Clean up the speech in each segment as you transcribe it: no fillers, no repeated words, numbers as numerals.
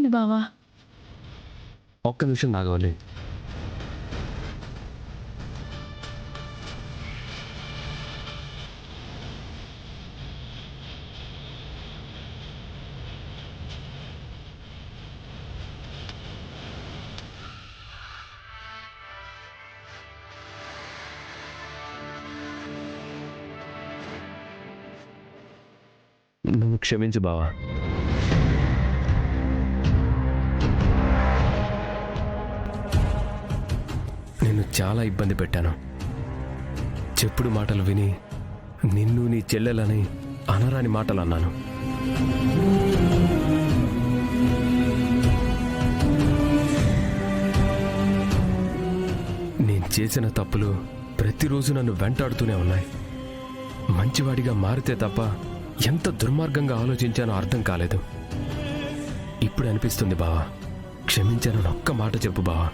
ఏమైంది బావా? ఒక్క నిమిషం నాగవల్లి. నన్ను క్షమించు బావా. నేను చాలా ఇబ్బంది పెట్టాను. చెప్పుడు మాటలు విని నిన్ను నీ చెల్లెలని అనరాని మాటలు అన్నాను. నేను చేసిన తప్పులు ప్రతిరోజు నన్ను వెంటాడుతూనే ఉన్నాయి. మంచివాడిగా మారితే తప్ప ఎంత దుర్మార్గంగా ఆలోచించానో అర్థం కాలేదు. ఇప్పుడు అనిపిస్తుంది బావా, క్షమించానని ఒక్క మాట చెప్పు బావా.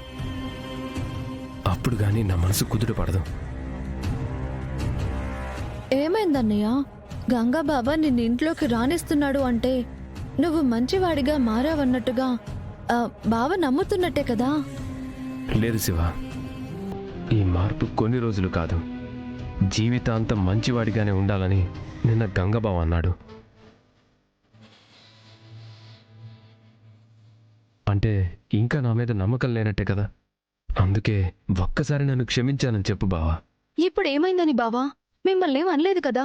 అప్పుడు కానీ నా మనసు కుదుట పడదు. ఏమైందన్నయ్య? గంగా బాబా నిన్ను ఇంట్లోకి రానిస్తున్నాడు అంటే నువ్వు మంచివాడిగా మారావన్నట్టుగా బావ నమ్ముతున్నట్టే కదా? లేదు శివ, ఈ మార్పు కొన్ని రోజులు కాదు, జీవితాంతం మంచివాడిగానే ఉండాలని నిన్న గంగబావ అన్నాడు. అంటే ఇంకా నా మీద నమ్మకం లేనట్టే కదా. అందుకే ఒక్కసారి నన్ను క్షమించానని చెప్పు బావా. ఇప్పుడు ఏమైందని బావా? మిమ్మల్ని ఏం అనలేదు కదా?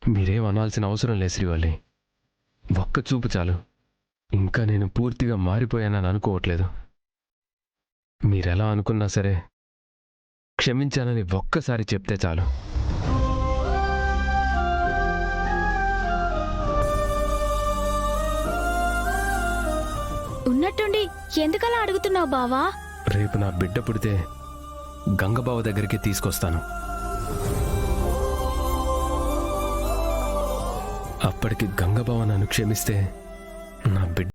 మీరేం అనాల్సిన అవసరం లేదు శ్రీవల్లి. ఒక్క చూపు చాలు. ఇంకా నేను పూర్తిగా మారిపోయానని అనుకోవట్లేదు. మీరెలా అనుకున్నా సరే క్షమించానని ఒక్కసారి చెప్తే చాలు. ఉన్నట్టుండి ఎందుకలా అడుగుతున్నావు బావా? రేపు నా బిడ్డ పుడితే గంగబావ దగ్గరికి తీసుకొస్తాను. అప్పటికి గంగబావ నన్ను క్షమిస్తే నా బిడ్డ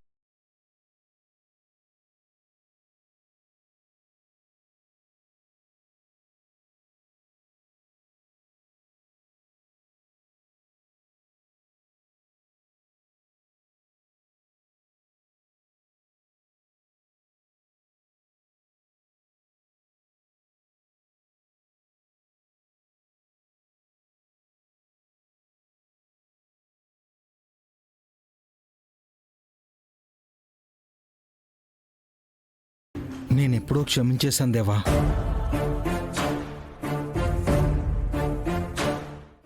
నేనెప్పుడో క్షమించేశాను దేవా.